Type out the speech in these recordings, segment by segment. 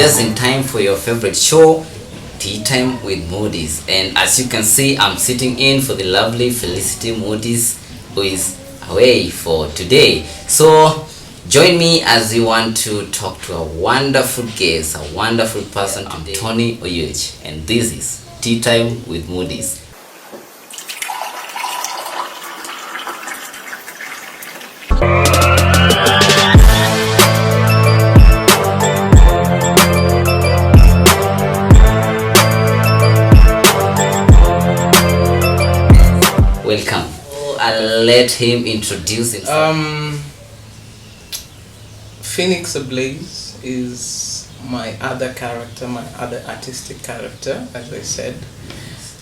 just in time for your favorite show, Tea Time with Moody's. And as you can see, I'm sitting in for the lovely Felicity Moody's, who is away for today. So join me as we want to talk to a wonderful guest, a wonderful person today, Tony Oyuch. And this is Tea Time with Moody's. Welcome. I'll let him introduce himself. Phoenix Ablaze is my other character, my other artistic character, as I said.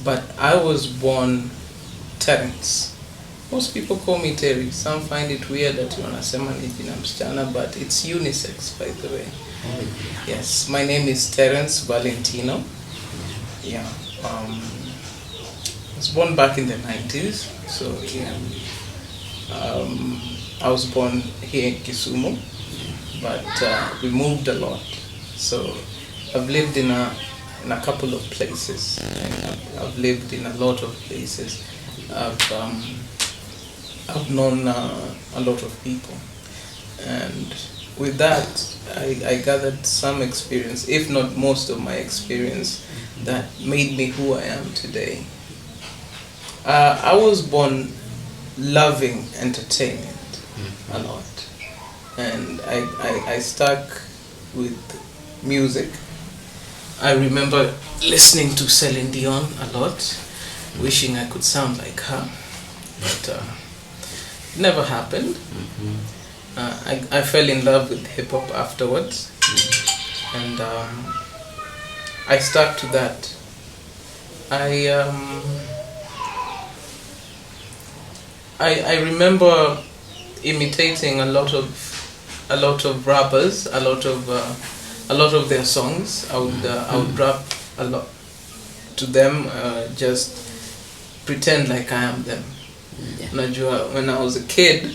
But I was born Terence. Most people call me Terry. Some find it weird that you wanasema ni jina msichana, but it's unisex, by the way. Yes, my name is Terence Valentino. Yeah. I was born back in the 90s, so yeah. I was born here in Kisumu, but we moved a lot. So I've lived in a couple of places. I've lived in a lot of places. I've known a lot of people, and with that, I gathered some experience, if not most of my experience, that made me who I am today. I was born loving entertainment a lot, and I stuck with music. I remember listening to Celine Dion a lot, wishing I could sound like her, but it never happened. I fell in love with hip hop afterwards, and I stuck to that. I remember imitating a lot of rappers, a lot of their songs. I would rap a lot to them, just pretend like I am them. Najua, when I was a kid,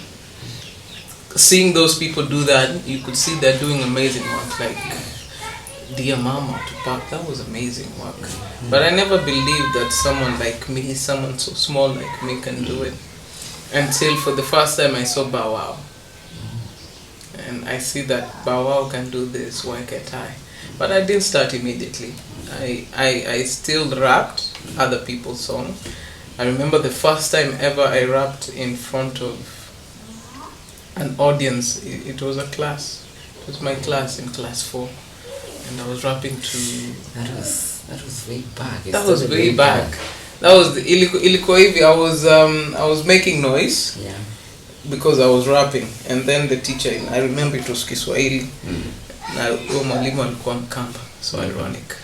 seeing those people do that, you could see they're doing amazing work, like Dear Mama, Tupac. That was amazing work. But I never believed that someone like me, someone so small like me, can do it. Until for the first time I saw Bow Wow. And I see that Bow Wow can do this, why can't I? But I didn't start immediately. I still rapped other people's songs. I remember the first time ever I rapped in front of an audience. It was a class. It was my class in class 4. And I was rapping to... That was way back. That was way back. That was the ilikuwa hivi. I was making noise, yeah, because I was rapping, and then the teacher, I remember it was Kiswahili, na huyo mwalimu alikuwa Mkamba, so ironic.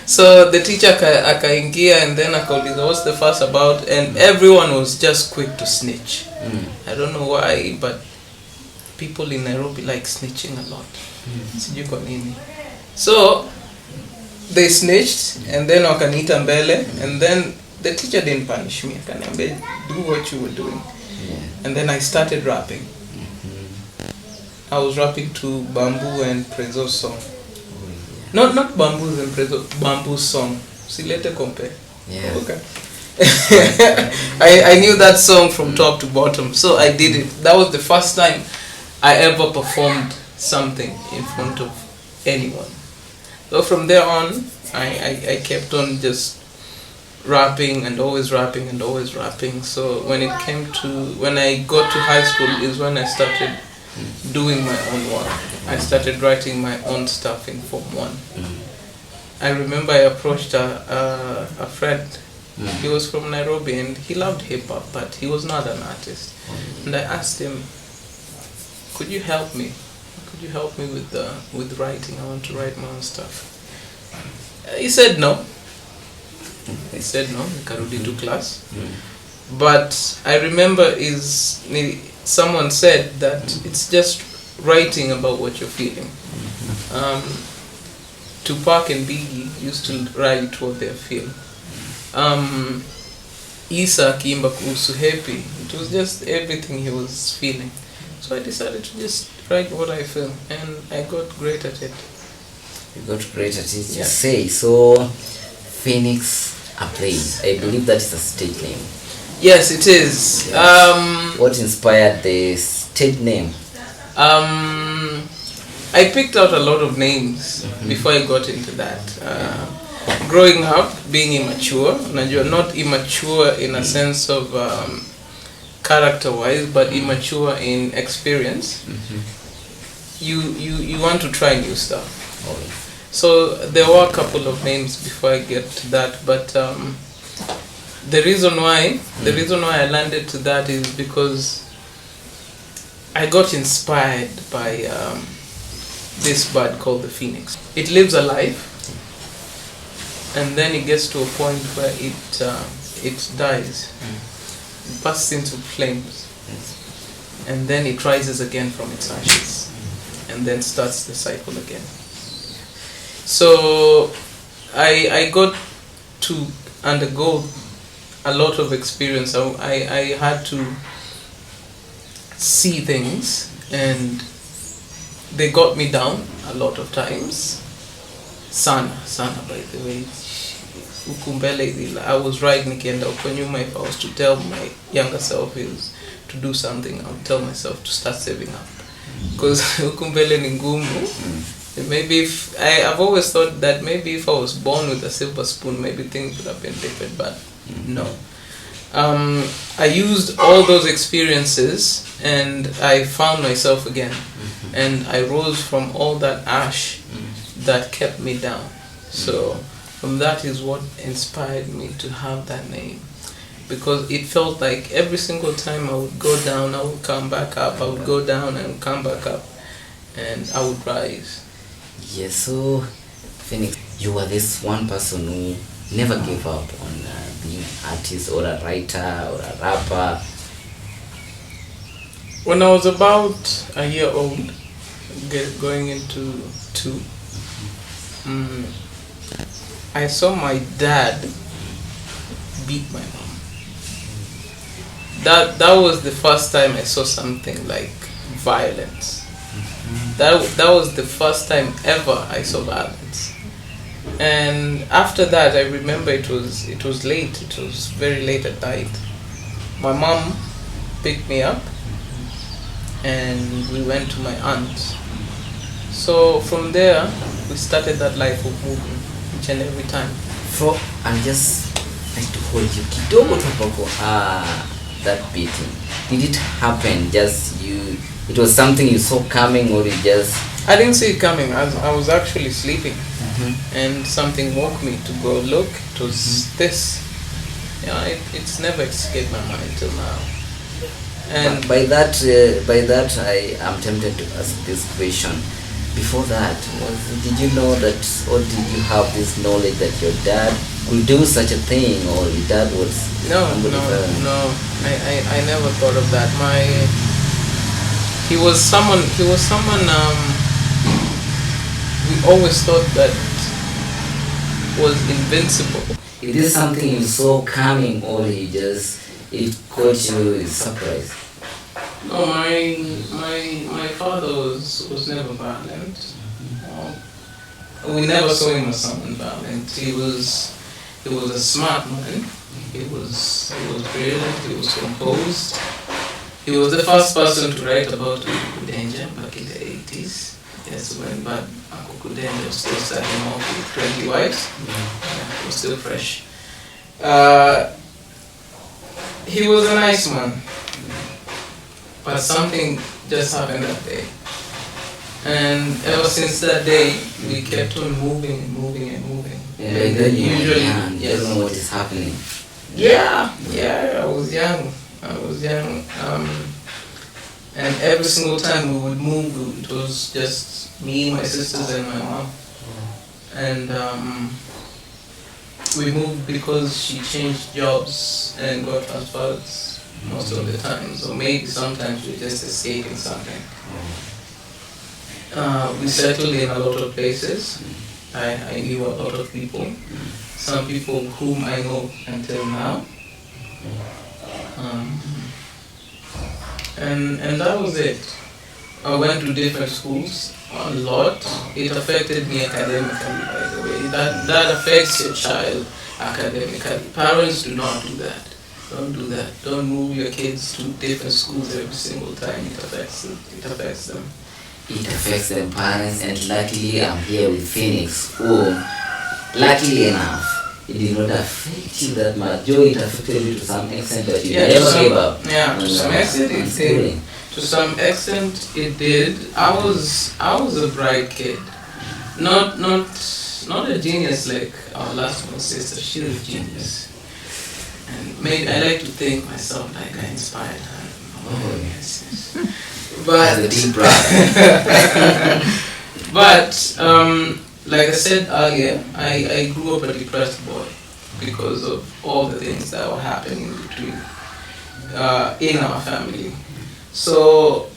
So the teacher akaingia, and then akauliza what's the fuss about, and everyone was just quick to snitch. I don't know why, but people in Nairobi like snitching a lot. Sijui kwa nini. So they snitched, and then wakaniita mbele, and then the teacher didn't punish me. Akaniambia, do what you were doing. And then I started rapping. I was rapping to Bamboo and Prezo's song. Not Bamboo's and Prezo, Bamboo's song. Silete compare. Yeah. Okay. I knew that song from top to bottom, so I did it. That was the first time I ever performed something in front of anyone. So from there on, I kept on just rapping and always rapping and always rapping. So when I got to high school is when I started doing my own work. I started writing my own stuff in Form 1. I remember I approached a friend. He was from Nairobi and he loved hip hop, but he was not an artist. And I asked him, could you help me? Could you help me with writing? I want to write my own stuff. He said no. Nikarudi to class. But I remember someone said that it's just writing about what you're feeling. Tupac and Biggie used to write what they feel. Isa akiimba kuhusu happy, it was just everything he was feeling. So I decided to just write what I feel, and I got great at it. You got great at it, you Yeah. say. So, Phoenix Ablaze, I believe that is a stage name. Yes, it is. What inspired the stage name? I picked out a lot of names before I got into that. Growing up, being immature, unajua, not immature in a sense of character-wise, but immature in experience. You want to try new stuff. Oh, So there were a couple of names before I get to that, but the reason why I landed to that is because I got inspired by this bird called the phoenix. It lives a life, and then it gets to a point where it dies, it bursts into flames, and then it rises again from its ashes, and then starts the cycle again. So I got to undergo a lot of experience. I had to see things, and they got me down a lot of times. Sana, by the way. Ukumbele, I was right nikienda huko nyuma. If I was to tell my younger self is to do something, I would tell myself to start saving up. Because ukumbele ni ngumu. Maybe if I've always thought that maybe if I was born with a silver spoon, maybe things would have been different, but no. I used all those experiences, and I found myself again, and I rose from all that ash that kept me down. So that is what inspired me to have that name, because it felt like every single time I would go down, I would come back up. I would go down and come back up, and I would rise. Yes, so Phoenix, you were this one person who never gave up on being an artist or a writer or a rapper. When I was about a year old, going into 2, I saw my dad beat my mom. That was the first time I saw something like violence. That was the first time ever I saw violence. And after that, I remember it was late. It was very late at night. My mom picked me up, and we went to my aunt's. So from there, we started that life of moving each and every time. I'm just like to hold you kidogo tu hapo. That beating, did it happen just you? It was something you saw coming, or you just? I didn't see it coming. I was actually sleeping, and something woke me to go look. It was this. Yeah, it's never escaped my mind till now. And by that I am tempted to ask this question. Before that, did you know that, or did you have this knowledge that your dad could do such a thing, or your dad was? No. I never thought of that. He was someone. We always thought that was invincible. Is this something you saw coming, or it caught you surprise? No, my father was never violent. We never saw him as someone violent. He was a smart man. He was brilliant. He was composed. He was the first person to write about Kukudenja back in the 80s. Yes, when Kukudenja was still starting off with 20 wives. Yeah, it was still fresh. He was a nice man. But something just happened that day. And ever since that day, we kept on moving. Yeah, and then usually, you don't know what is happening. Yeah, I was young. And every single time we would move, it was just me, my sisters, and my mom. And we moved because she changed jobs and got transferred most of the time. So maybe sometimes we're just escaping something. We settled in a lot of places. I knew a lot of people. Some people whom I know until now. And that was it. I went to different schools a lot. It affected me academically, by the way. That affects your child academically. Parents do not do that. Don't do that. Don't move your kids to different schools every single time. It affects them. It affects them. It affects them, parents, and luckily I'm here with Phoenix. Oh, luckily enough, it did not affect you that much. Joe, it affected you to some extent, but you never gave up. Yeah, to some extent it did. To some extent it did. I was a bright kid. Not a genius like our last one sister. She was a genius. And maybe I like to think myself like I inspired her. Oh yes. But the deep breath. But like I said earlier, I grew up a depressed boy because of all the things that were happening between in our family. So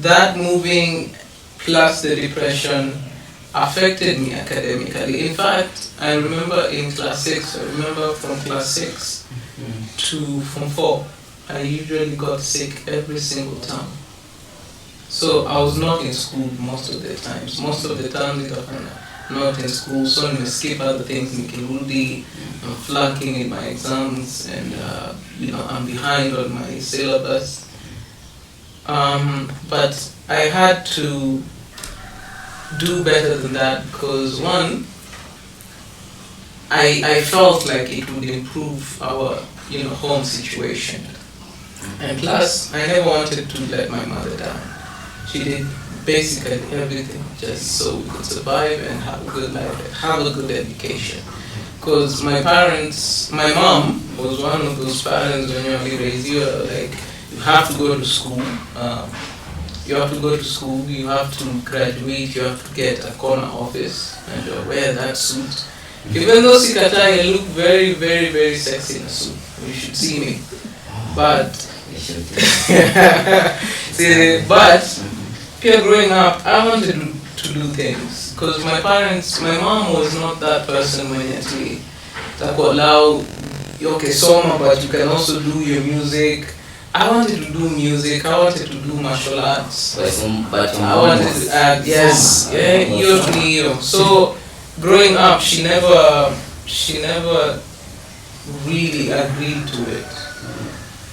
that moving plus the depression affected me academically. In fact, I remember in class 6, from class 6 to form 4, I usually got sick every single time. So I was not in school most of the times. Most of the time I'm not in school, so I'm skip other things in Kirudi, I'm flunking in my exams, and I'm behind on my syllabus. But I had to do better than that because one, I felt like it would improve our home situation, and plus I never wanted to let my mother down. She did basically everything just so we could survive and have a good life, have a good education. Because my mom was one of those parents when you raise you like you have to go to school. You have to go to school, you have to graduate, you have to get a corner office and wear that suit. Even though Sikatai, I look very, very, very sexy in a suit. You should see me. But, growing up, I wanted to do things. Because my mom was not that person when actually that would allow, okay, soma, but you can also do your music. I wanted to do music, I wanted to do martial arts. But I wanted to act, yes, yeah, So growing up, she never really agreed to it.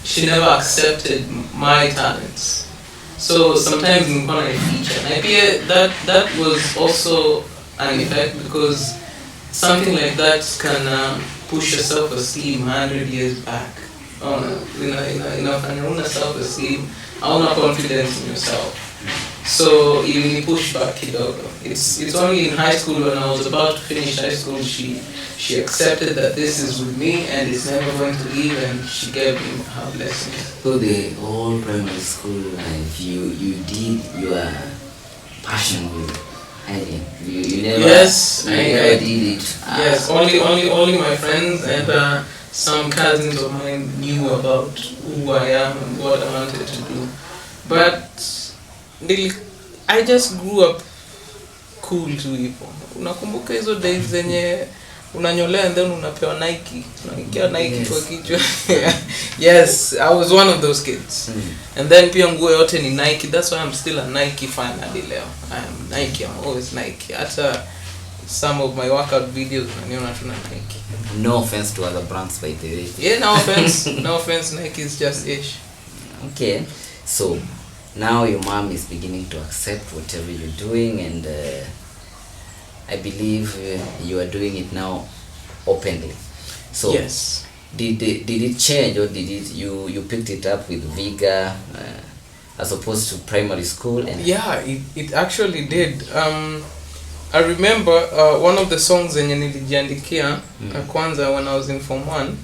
She never accepted my talents. So sometimes in a feature. And I feel that was also an effect because something like that can push your self-esteem 100 years back. Una self-esteem, hauna confidence in yourself. So you push back kidogo. It's only in high school when I was about to finish high school she accepted that this is with me and it's never going to leave, and she gave me her blessing. So the whole primary school life you did your passion with hiding. You never I did it. Yes, only my friends and some cousins of mine knew about who I am and what I wanted to do. But I just grew up cool tu hivyo. Unakumbuka hizo days zenye unanyolea and then unapewa Nike. Unaingia Nike kwa kichwa. Yes, I was one of those kids. And then pia nguo yote ni Nike. That's why I'm still a Nike fan hadi leo. I am Nike, I'm always Nike. Hata some of my workout videos unaniona tuna Nike. No offense to other brands by the way. Yeah, no offense. No offense, Nike is just ish. Okay. So now your mom is beginning to accept whatever you're doing, and I believe you are doing it now openly. So yes. Did it change, or did it you picked it up with vigor as opposed to primary school? And yeah, it actually did. I remember one of the songs zenye nilijiandikia kwanza when I was in Form 1.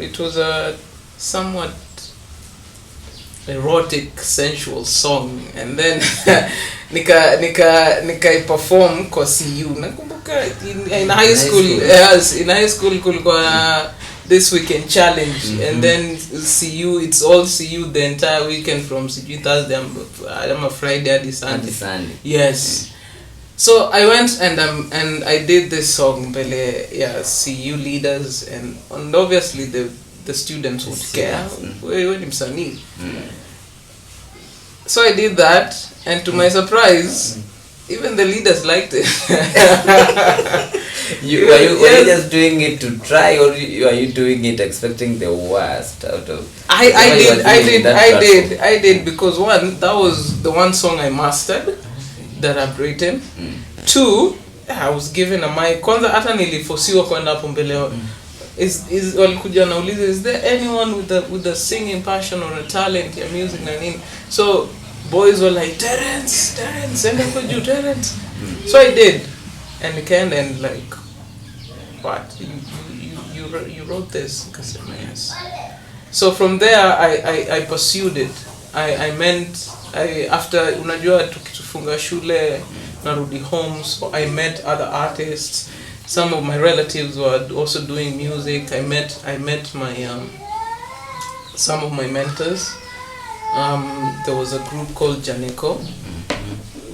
It was a somewhat erotic, sensual song, and then nika perform kwa CU. Nakumbuka in high school, yes, in high school kulikuwa this weekend challenge, and then CU, it's all CU the entire weekend from Thursday I'm a Friday hadi Sunday. Yes. So I went and I did this song mbele CU leaders and obviously the students would care. Wewe ni msanii. So I did that, and to my surprise, even the leaders liked it. Were you just doing it to try, or are you doing it expecting the worst out of? I did because one, that was the one song I mastered that I've written. Two, I was given a mic. Kwanza hata niliforsiwa kwenda hapo mbele. Is walikuja nauliza, is there anyone with the singing passion or a talent ya music na nini? So boys were like, Terence, enda kwa juu, Terence. So I did, and nikaenda and like, what, you wrote this? Kasema yes. So from there I pursued it. I meant after unajua tukifunga shule narudi home, so I met other artists. Some of my relatives were also doing music. I met my some of my mentors. There was a group called Janeko.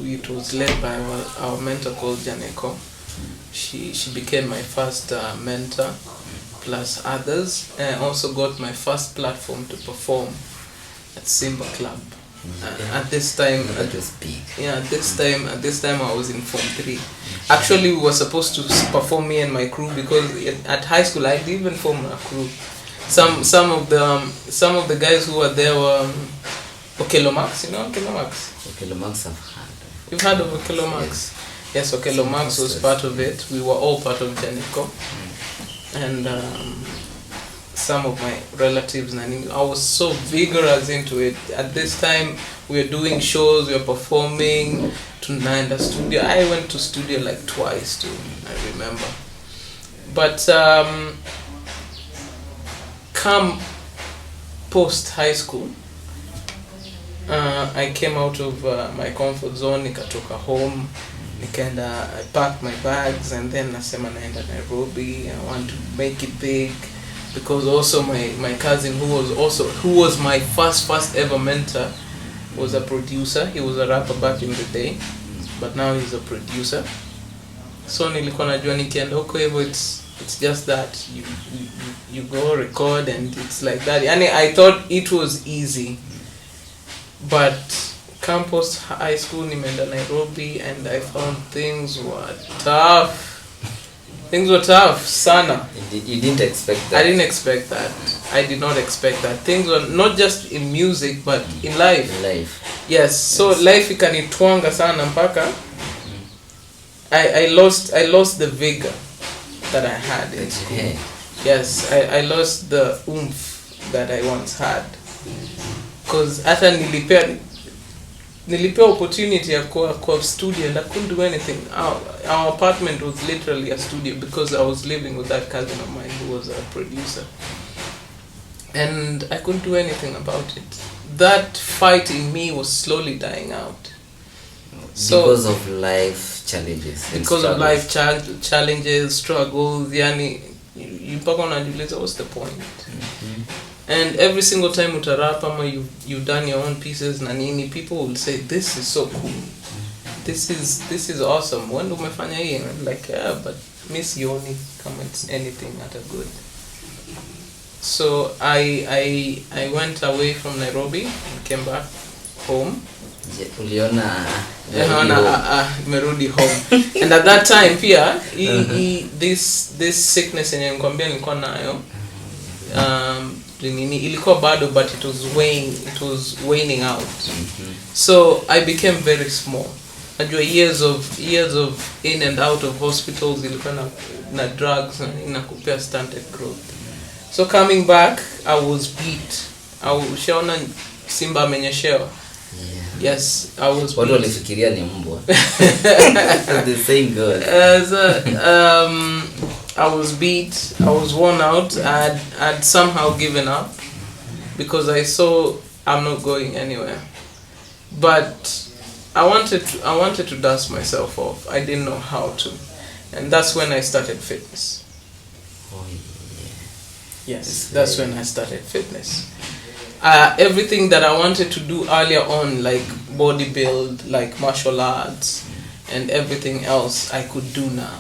It was led by our mentor called Janeko. She became my first mentor, plus others. And I also got my first platform to perform at Simba Club. At this time, That was big. yeah, at this time I was in Form 3. Actually, we were supposed to perform, me and my crew, because at high school I didn't even form a crew. Some of the guys who were there were Okello Max. You know Okello Max? Okello Max I've heard. You've heard of Okello Max? Yes, Okello Max was part of it. We were all part of Janeko. And some of my relatives, and I was so vigorous into it. At this time, we were doing shows, we were performing to Nanda studio. I went to studio like twice too, I remember. But come post high school, I came out of my comfort zone, nikatoka home, I packed my bags, and then nasema naenda Nairobi. I want to make it big, because also my cousin who was my first ever mentor was a producer. He was a rapper back in the day, but now he's a producer. So nilikuwa najua nikienda huko hivyo, it's just that you go record and it's like that. Yani I thought it was easy, but campus high school nimeenda Nairobi, and I found things were tough. Things were tough, sana. You didn't expect that? I didn't expect that. I did not expect that. Things were not just in music, but in life. In life. Yes, so life ikanitwanga sana mpaka I lost the vigor that I had in school. Okay. Yes, I lost the oomph that I once had. Because hata nilipewa opportunity ya kwa studio, and I couldn't do anything. Our apartment was literally a studio, because I was living with that cousin of mine who was a producer. And I couldn't do anything about it. That fight in me was slowly dying out. So, because of life challenges. Because of life challenges, struggles, yani, mpaka unajiuliza, what's the point? And every single time utarap ama you've done your own pieces na nini, people will say, this is so cool. This is awesome. When umefanya hii? And I'm like, yeah, but miss Yoni, kama it's anything at a good. So I went away from Nairobi and came back home. Uliona merudi home. And at that time pia this sickness yenye nikwambia nilikuwa nayo ilikuwa bado, but it was waning out. So I became very small. Najua years of in and out of hospitals, ilikuwa na drugs na kupea stunted growth. So coming back, I was beat. Ushaona Simba amenyeshewa. Yes, I was. Watu walifikiria ni mbwa. The same girl. I was beat. I was worn out. I'd somehow given up, because I saw I'm not going anywhere. But I wanted to dust myself off. I didn't know how to, and that's when I started fitness. Oh yeah. Yes, that's when I started fitness. Everything that I wanted to do earlier on, like bodybuild, like martial arts, and everything else, I could do now.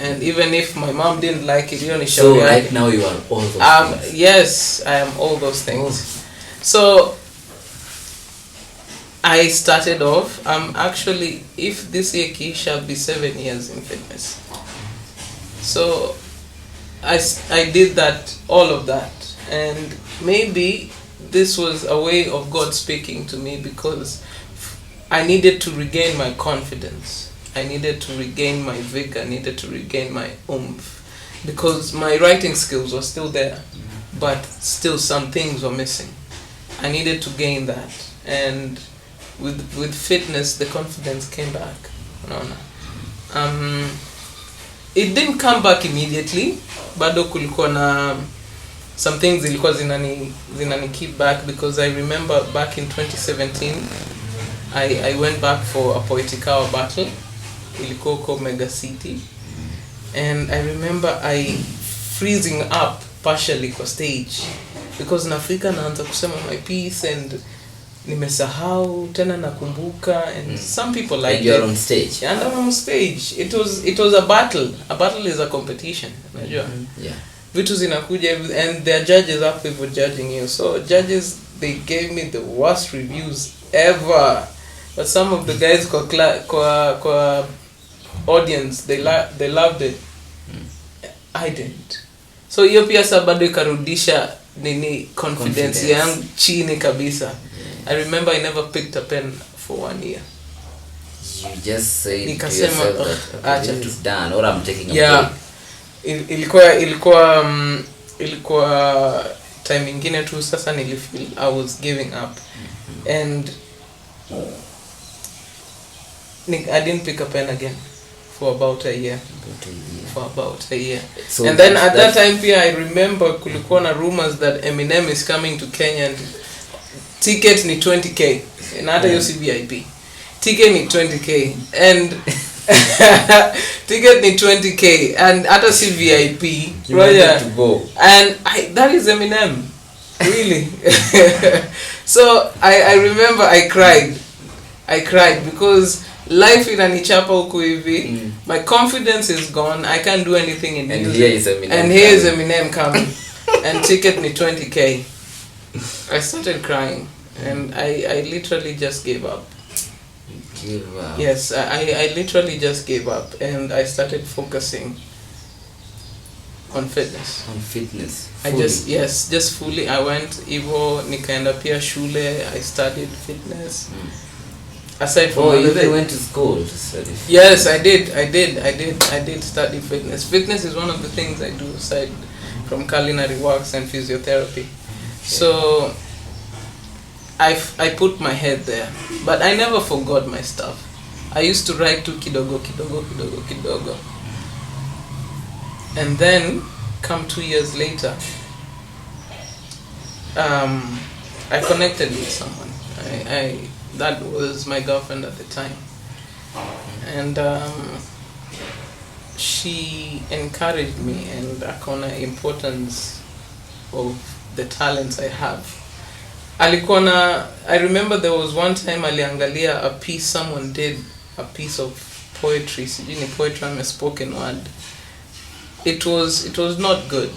And even if my mom didn't like it, so right now you are all those things. Yes, I am all those things. So I started off. Actually, if this year shall be 7 years in fitness. So I did that, all of that, and maybe this was a way of God speaking to me, because I needed to regain my confidence. I needed to regain my vigor. I needed to regain my oomph, because my writing skills were still there, but still some things were missing. I needed to gain that, and with fitness, the confidence came back. It didn't come back immediately. Bado kulikuwa na some things zilikuwa zinani keep back, because I remember back in 2017 I went back for a Poetic battle ilikuwa huko Mega City, and I remember I freezing up partially kwa stage, because nafika naanza kusema my piece and nimesahau tena nakumbuka, and some people like you're on stage. And I'm on stage. It was a battle. A battle is a competition, unajua. Yeah. Vitu zinakuja, and there are judges up for judging you. So judges, they gave me the worst reviews ever. But some of the guys kwa audience, they loved it. I didn't. So hiyo pia sababu ikarudisha nini confidence yangu chini kabisa. I remember I never picked a pen for 1 year. You just said to yourself that this is done, or I'm taking a break. Ilikuwa time ingine tu sasa nilifeel I was giving up. And I didn't pick a pen again for about a year. So and then at that time pia I remember kulikuwa na rumors that Eminem is coming to Kenya, and ticket ni 20k, na hata hiyo si VIP. Ticket ni 20k, and ticket ni 20k, and hata si VIP. You wanted to go. And that is Eminem, really. So I remember I cried because life inanichapa huku hivi. My confidence is gone. I can't do anything in music. And here is Eminem coming. And ticket ni 20k. I started crying, and I literally just gave up. Give up. Yes, I literally just gave up, and I started focusing on fitness. On fitness. Fully. Just fully. I went Ivo, nikaenda pia shule. I studied fitness. Aside from you went to school to study fitness. Yes, I did study fitness. Fitness is one of the things I do aside from culinary works and physiotherapy. So I put my head there, but I never forgot my stuff. I used to write to kidogo. And then come 2 years later, I connected with someone. That was my girlfriend at the time, and she encouraged me, and akona importance of the talents I have. I remember there was one time aliangalia a piece someone did, a piece of poetry, sijui ni poetry and a spoken word. It was not good,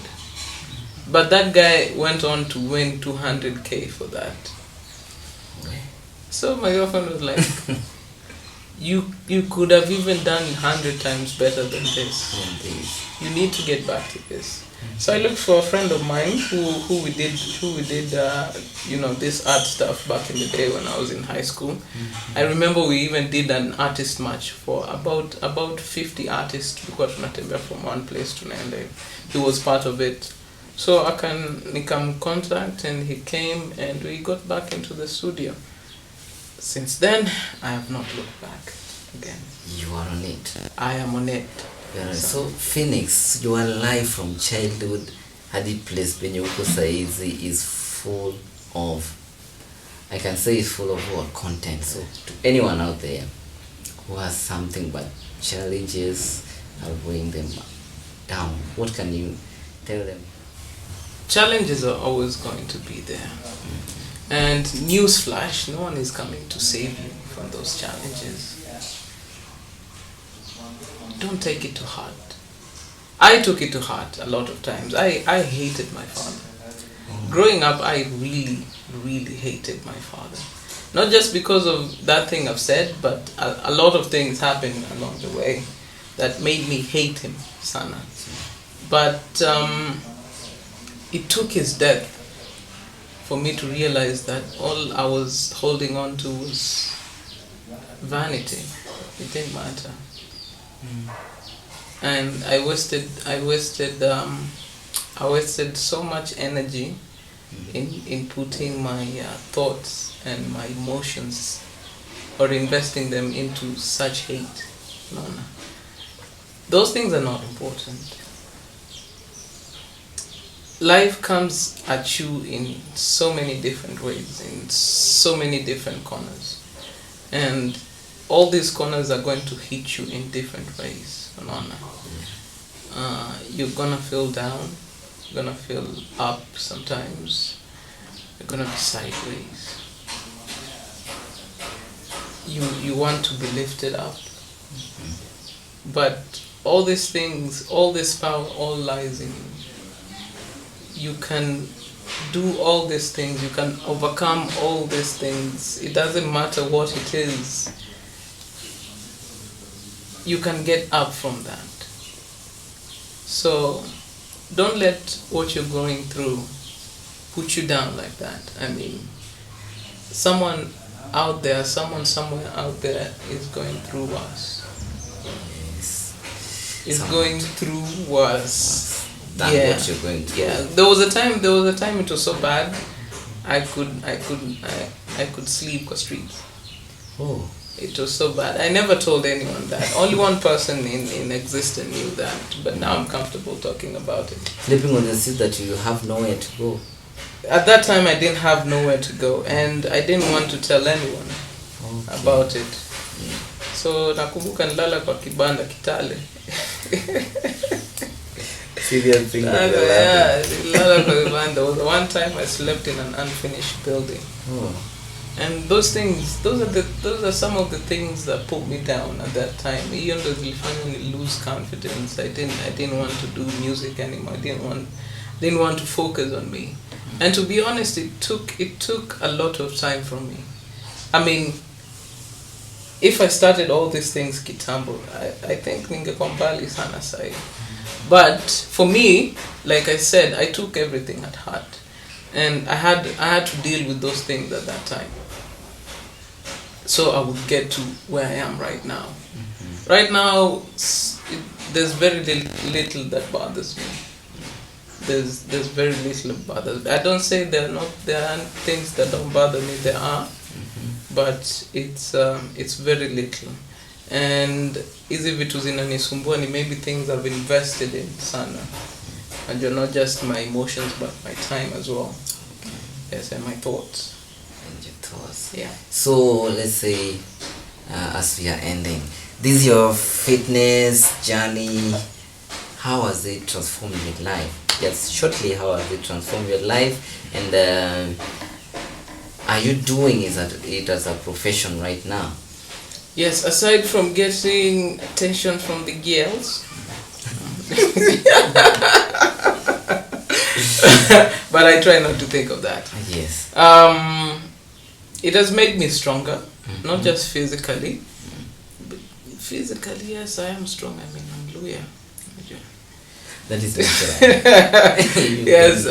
but that guy went on to win 200k for that. So my girlfriend was like, you could have even done 100 times better than this. You need to get back to this. So I looked for a friend of mine who we did this art stuff back in the day when I was in high school. I remember we even did an artist match for about 50 artists, because tunatembea from one place to another. He was part of it. So I can contact, and he came, and we got back into the studio. Since then, I have not looked back again. You are on it. I am on it. So Phoenix, your life from childhood hadi place penye uko saizi is full of, I can say it's full of what content. So to anyone out there who has something but challenges are weighing them down, what can you tell them? Challenges are always going to be there. And newsflash, no one is coming to save you from those challenges. Don't take it to heart. I took it to heart a lot of times. I hated my father. Growing up, I really, really hated my father. Not just because of that thing I've said, but a lot of things happened along the way that made me hate him sana. But it took his death for me to realize that all I was holding on to was vanity. It didn't matter. And I wasted so much energy in putting my thoughts and my emotions, or investing them into such hate. No. Those things are not important. Life comes at you in so many different ways, in so many different corners. And all these corners are going to hit you in different ways. You're gonna feel down, you're gonna feel up sometimes, you're gonna be sideways. You want to be lifted up. But all these things, all this power, all lies in you. You can do all these things, you can overcome all these things. It doesn't matter what it is. You can get up from that. So don't let what you're going through put you down like that. I mean, someone out there, someone somewhere out there is going through worse. Is going through worse than what you're going through. Yeah. There was a time it was so bad I could sleep on streets. Oh. It was so bad. I never told anyone that. Only one person in existence knew that. But now I'm comfortable talking about it. Sleeping on the street that you have nowhere to go. At that time I didn't have nowhere to go, and I didn't want to tell anyone about it. So nakumbuka nilala kwa kibanda Kitale. Serious thing. Yeah, nilala kwa kibanda. There was one time I slept in an unfinished building. Oh. And those things, those are some of the things that put me down at that time. Even though they finally lose confidence, I didn't want to do music anymore. I didn't want to focus on me. And to be honest, it took a lot of time from me. I mean, if I started all these things kitambo, I think ningekuwa mbali sana sai. But for me, like I said, I took everything at heart. And I had to deal with those things at that time. So I would get to where I am right now. Mm-hmm. Right now, there's very little that bothers me. There's very little that bothers me. I don't say there aren't things that don't bother me. There are, but it's very little. And hizi vitu zinanisumbua ni maybe things I've invested in sana. And you're not just my emotions, but my time as well. Okay. Yes, and my thoughts. And your thoughts. Yeah. So let's say, as we are ending, this is your fitness journey. How has it transformed your life? Just shortly, how has it transformed your life? And are you doing it as a profession right now? Yes. Aside from getting attention from the girls. But I try not to think of that. Yes. It has made me stronger, not just physically. But physically, yes, I am strong. I mean, hallelujah. That is right. Yes.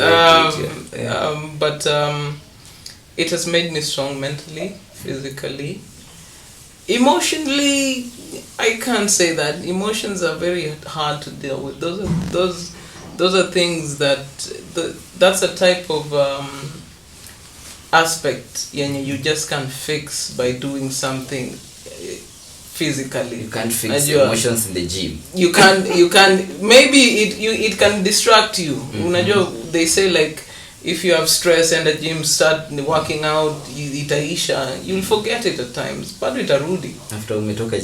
But it has made me strong mentally, physically. Emotionally, I can't say that. Emotions are very hard to deal with. Those are things that's a type of aspect you just can't fix by doing something physically. You can't fix emotions in the gym. You can maybe it can distract you. They say like if you have stress and the gym start working out, itaisha, you'll forget it at times. But itarudi. After umetoka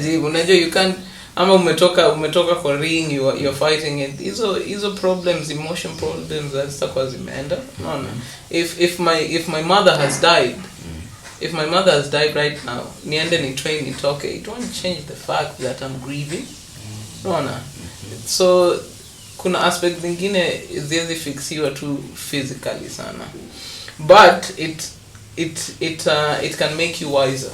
gym. You can't ama umetoka kwa ring, you're fighting it. Hizo problems, emotion problems zitakuwa zimeenda. No. If my mother has died, if my mother has died right now, niende ni train nitoke, it won't change the fact that I'm grieving. No. So kuna aspect zingine ziwezi fixiwa tu physically sana. But it can make you wiser.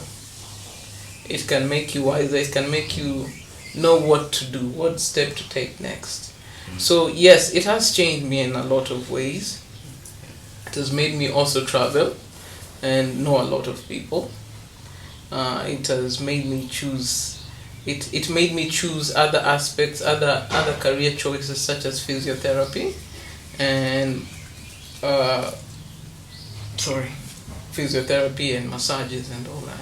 It can make you wiser. It can make you know what to do, what step to take next. So yes, it has changed me in a lot of ways. It has made me also travel and know a lot of people. It has made me choose. It made me choose other aspects, other career choices such as physiotherapy, and physiotherapy and massages and all that.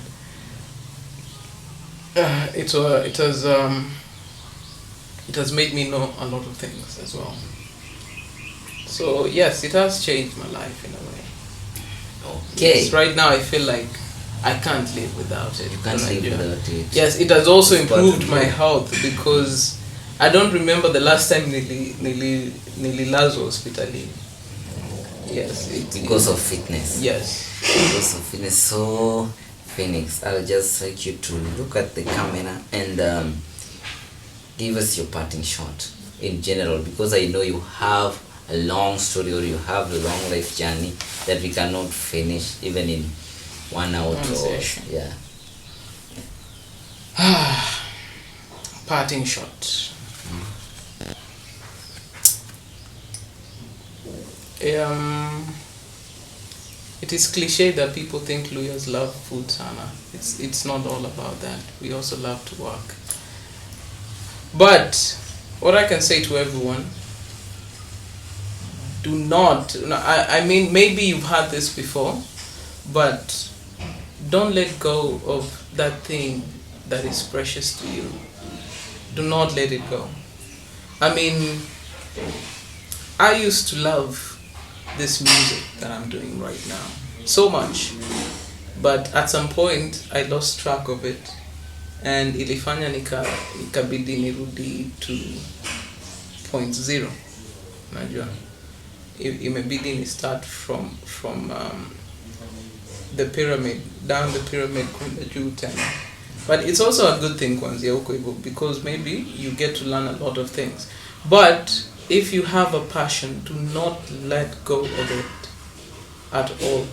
It has made me know a lot of things as well. So yes, it has changed my life in a way. Okay. Yes, right now I feel like I can't live without it. You can't live without it. Yes, it has also It's part improved of my you. health because I don't remember the last time nililazwa hospitali. Yes, Because of fitness. Yes. Because of fitness. So, Phoenix, I'll just like you to look at the camera and give us your parting shot in general, because I know you have a long story, or you have a long life journey that we cannot finish even in 1 hour One or session. yeah. Parting shot. It is cliche that people think Luyas love food sana. It's not all about that. We also love to work. But what I can say to everyone, do not, I mean, maybe you've had this before, but don't let go of that thing that is precious to you. Do not let it go. I mean, I used to love this music that I'm doing right now so much, but at some point I lost track of it, and ilifanya ikabidi nirudi to point zero. Najua imebidi ni start from the pyramid, down the pyramid kwenda juu tena. But it's also a good thing kuanzia huko hivyo, because maybe you get to learn a lot of things. But if you have a passion, do not let go of it at all.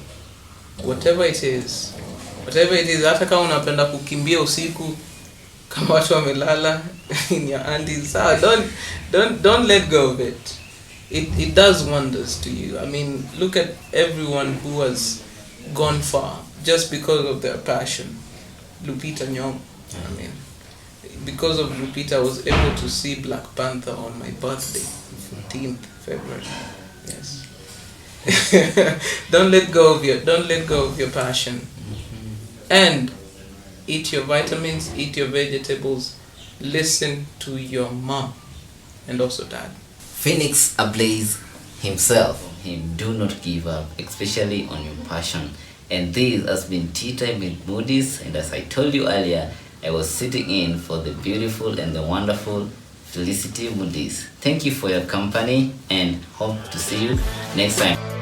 Whatever it is, hata kama unapenda kukimbia usiku kama watu wamelala in your undies, don't let go of it. It does wonders to you. I mean, look at everyone who has gone far just because of their passion. Lupita Nyong'o, I mean, because of Lupita, I was able to see Black Panther on my birthday, 15th February. Yes. Don't let go of your passion. And eat your vitamins, eat your vegetables, listen to your mom and also dad. Phoenix Ablaze himself, do not give up, especially on your passion. And this has been Tea Time with Moody's, and as I told you earlier, I was sitting in for the beautiful and the wonderful Felicity Moody's. Thank you for your company and hope to see you next time.